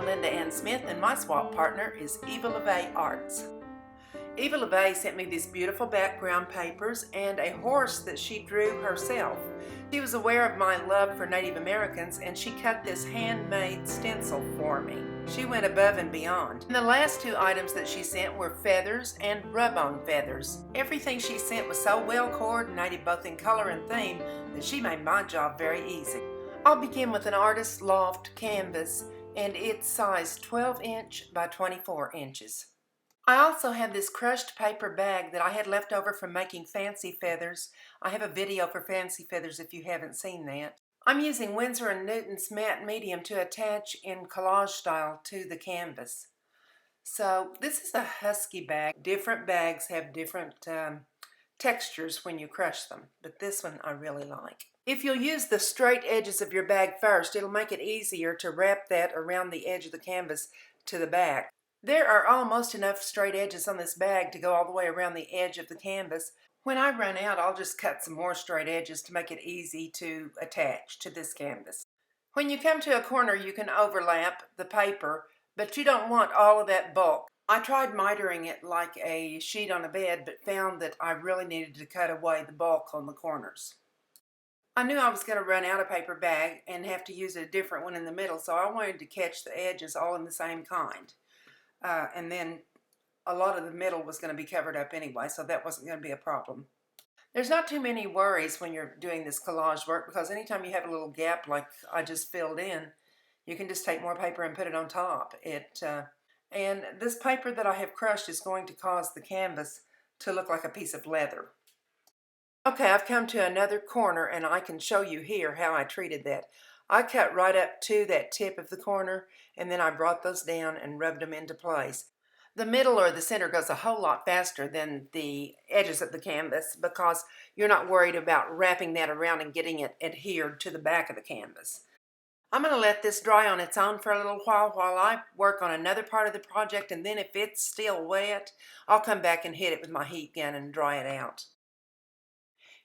I'm Linda Ann Smith, and my swap partner is Eva LeVay Arts. Eva LeVay sent me these beautiful background papers and a horse that she drew herself. She was aware of my love for Native Americans, and she cut this handmade stencil for me. She went above and beyond. And the last two items that she sent were feathers and rub-on feathers. Everything she sent was so well coordinated both in color and theme that she made my job very easy. I'll begin with an Artist Loft canvas, and it's size 12 inch by 24 inches. I also have this crushed paper bag that I had left over from making fancy feathers. I have a video for fancy feathers if you haven't seen that. I'm using Winsor & Newton's matte medium to attach in collage style to the canvas. So this is a husky bag. Different bags have different textures when you crush them, but this one I really like. If you'll use the straight edges of your bag first, it'll make it easier to wrap that around the edge of the canvas to the back. There are almost enough straight edges on this bag to go all the way around the edge of the canvas. When I run out, I'll just cut some more straight edges to make it easy to attach to this canvas. When you come to a corner, you can overlap the paper, but you don't want all of that bulk. I tried mitering it like a sheet on a bed, but found that I really needed to cut away the bulk on the corners. I knew I was going to run out of paper bag and have to use a different one in the middle, so I wanted to catch the edges all in the same kind. And then a lot of the middle was going to be covered up anyway, so that wasn't going to be a problem. There's not too many worries when you're doing this collage work, because anytime you have a little gap like I just filled in, you can just take more paper and put it on top. And this paper that I have crushed is going to cause the canvas to look like a piece of leather. Okay, I've come to another corner, and I can show you here how I treated that. I cut right up to that tip of the corner, and then I brought those down and rubbed them into place. The middle or the center goes a whole lot faster than the edges of the canvas because you're not worried about wrapping that around and getting it adhered to the back of the canvas. I'm going to let this dry on its own for a little while I work on another part of the project, and then if it's still wet, I'll come back and hit it with my heat gun and dry it out.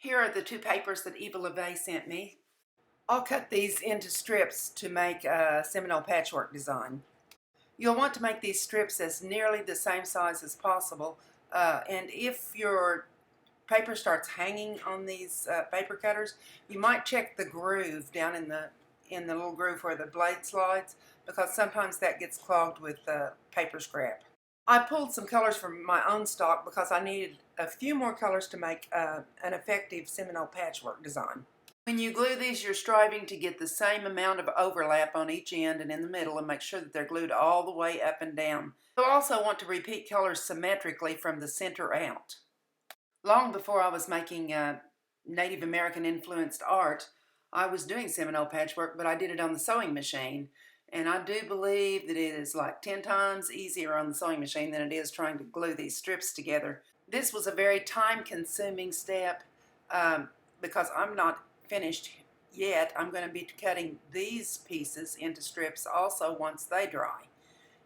Here are the two papers that Eva LeVay sent me. I'll cut these into strips to make a Seminole patchwork design. You'll want to make these strips as nearly the same size as possible, and if your paper starts hanging on these paper cutters, you might check the groove down in the little groove where the blade slides, because sometimes that gets clogged with paper scrap. I pulled some colors from my own stock because I needed a few more colors to make an effective Seminole patchwork design. When you glue these, you're striving to get the same amount of overlap on each end and in the middle, and make sure that they're glued all the way up and down. You'll also want to repeat colors symmetrically from the center out. Long before I was making Native American influenced art, I was doing Seminole patchwork, but I did it on the sewing machine. And I do believe that it is like 10 times easier on the sewing machine than it is trying to glue these strips together. This was a very time-consuming step because I'm not finished yet. I'm going to be cutting these pieces into strips also once they dry,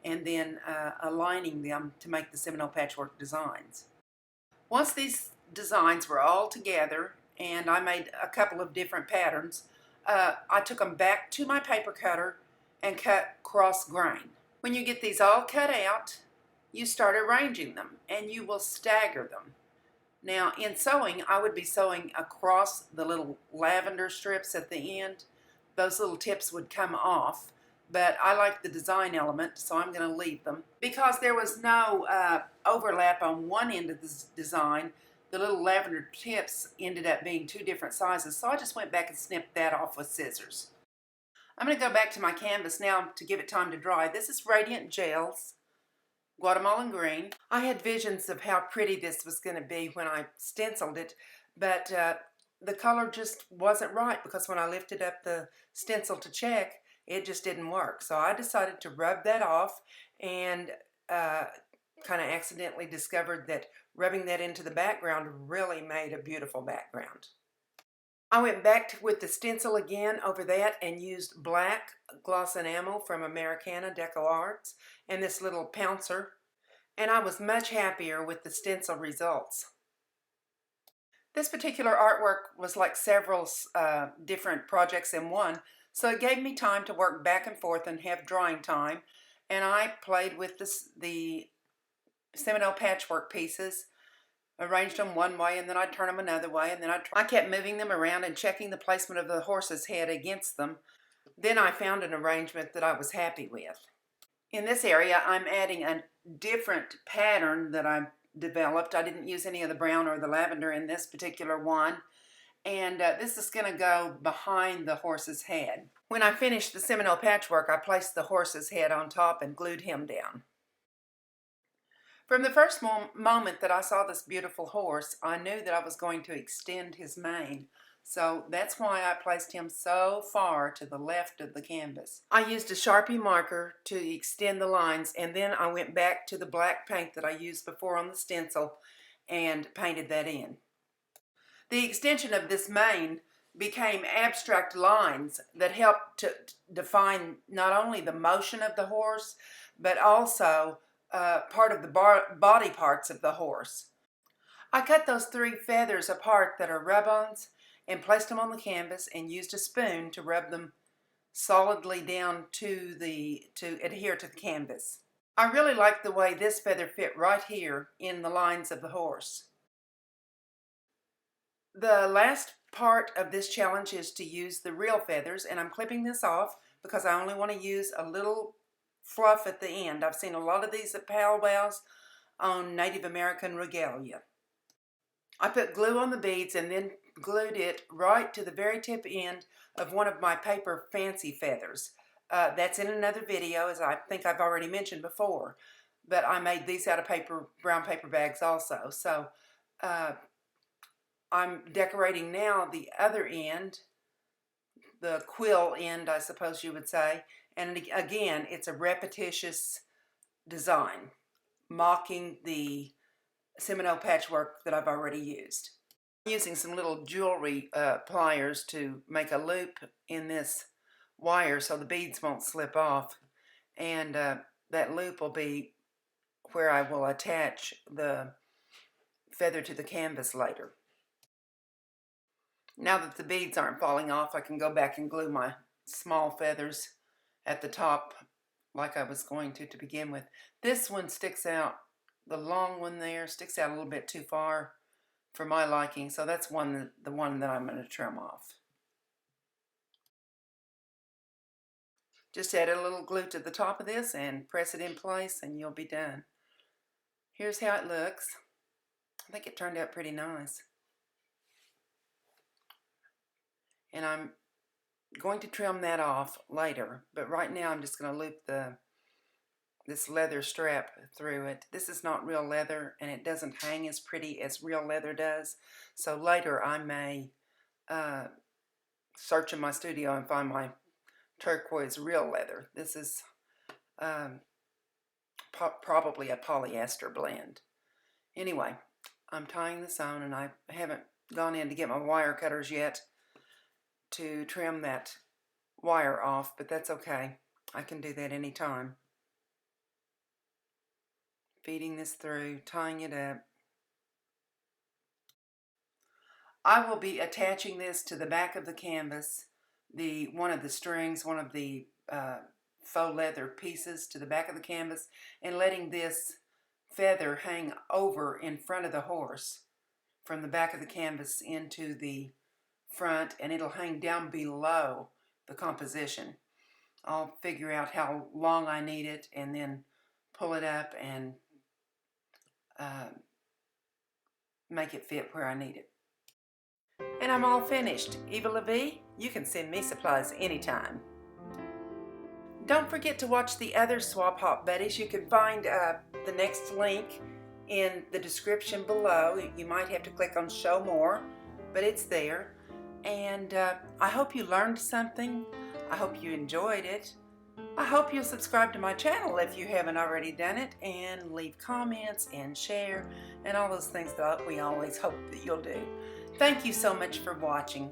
and then aligning them to make the Seminole patchwork designs. Once these designs were all together and I made a couple of different patterns, I took them back to my paper cutter and cut cross grain. When you get these all cut out, you start arranging them, and you will stagger them. Now, in sewing, I would be sewing across the little lavender strips at the end. Those little tips would come off, but I like the design element, so I'm going to leave them. Because there was no overlap on one end of the design, the little lavender tips ended up being two different sizes, so I just went back and snipped that off with scissors. I'm going to go back to my canvas now to give it time to dry. This is Radiant Gels, Guatemalan Green. I had visions of how pretty this was going to be when I stenciled it, but the color just wasn't right because when I lifted up the stencil to check, it just didn't work. So I decided to rub that off, and kind of accidentally discovered that rubbing that into the background really made a beautiful background. I went back with the stencil again over that and used black gloss enamel from Americana Deco Arts and this little pouncer, and I was much happier with the stencil results. This particular artwork was like several different projects in one, So it gave me time to work back and forth and have drying time. And I played with the Seminole patchwork pieces, arranged them one way, and then I'd turn them another way, and then I kept moving them around and checking the placement of the horse's head against them. Then I found an arrangement that I was happy with. In this area, I'm adding a different pattern that I developed. I didn't use any of the brown or the lavender in this particular one. And this is going to go behind the horse's head. When I finished the Seminole patchwork, I placed the horse's head on top and glued him down. From the first moment that I saw this beautiful horse, I knew that I was going to extend his mane. So that's why I placed him so far to the left of the canvas. I used a Sharpie marker to extend the lines, and then I went back to the black paint that I used before on the stencil and painted that in. The extension of this mane became abstract lines that helped to define not only the motion of the horse, but also part of the body parts of the horse. I cut those 3 feathers apart that are rub-ons and placed them on the canvas and used a spoon to rub them solidly down to adhere to the canvas. I really like the way this feather fit right here in the lines of the horse. The last part of this challenge is to use the real feathers, and I'm clipping this off because I only want to use a little fluff at the end. I've seen a lot of these at powwows on Native American regalia. I put glue on the beads and then glued it right to the very tip end of one of my paper fancy feathers. That's in another video, as I think I've already mentioned before, but I made these out of brown paper bags also. So I'm decorating now the other end, the quill end, I suppose you would say. And again, it's a repetitious design, mocking the Seminole patchwork that I've already used. I'm using some little jewelry pliers to make a loop in this wire so the beads won't slip off. And that loop will be where I will attach the feather to the canvas later. Now that the beads aren't falling off, I can go back and glue my small feathers at the top like I was going to begin with. This one sticks out, the long one there sticks out a little bit too far for my liking, so that's the one that I'm going to trim off. Just add a little glue to the top of this and press it in place and you'll be done. Here's how it looks. I think it turned out pretty nice. And I'm going to trim that off later, but right now I'm just going to loop this leather strap through it. This is not real leather and it doesn't hang as pretty as real leather does, so later I may search in my studio and find my turquoise real leather. This is probably a polyester blend. Anyway, I'm tying this on and I haven't gone in to get my wire cutters yet to trim that wire off, but that's okay. I can do that anytime. Feeding this through, tying it up. I will be attaching this to the back of the canvas, one of the strings, one of the faux leather pieces to the back of the canvas, and letting this feather hang over in front of the horse from the back of the canvas into the front, and it'll hang down below the composition. I'll figure out how long I need it and then pull it up and make it fit where I need it. And I'm all finished. Eva LaVie, you can send me supplies anytime. Don't forget to watch the other Swap Hop Buddies. You can find the next link in the description below. You might have to click on Show More, but it's there. And I hope you learned something. I hope you enjoyed it. I hope you'll subscribe to my channel if you haven't already done it, and leave comments and share and all those things that we always hope that you'll do. Thank you so much for watching.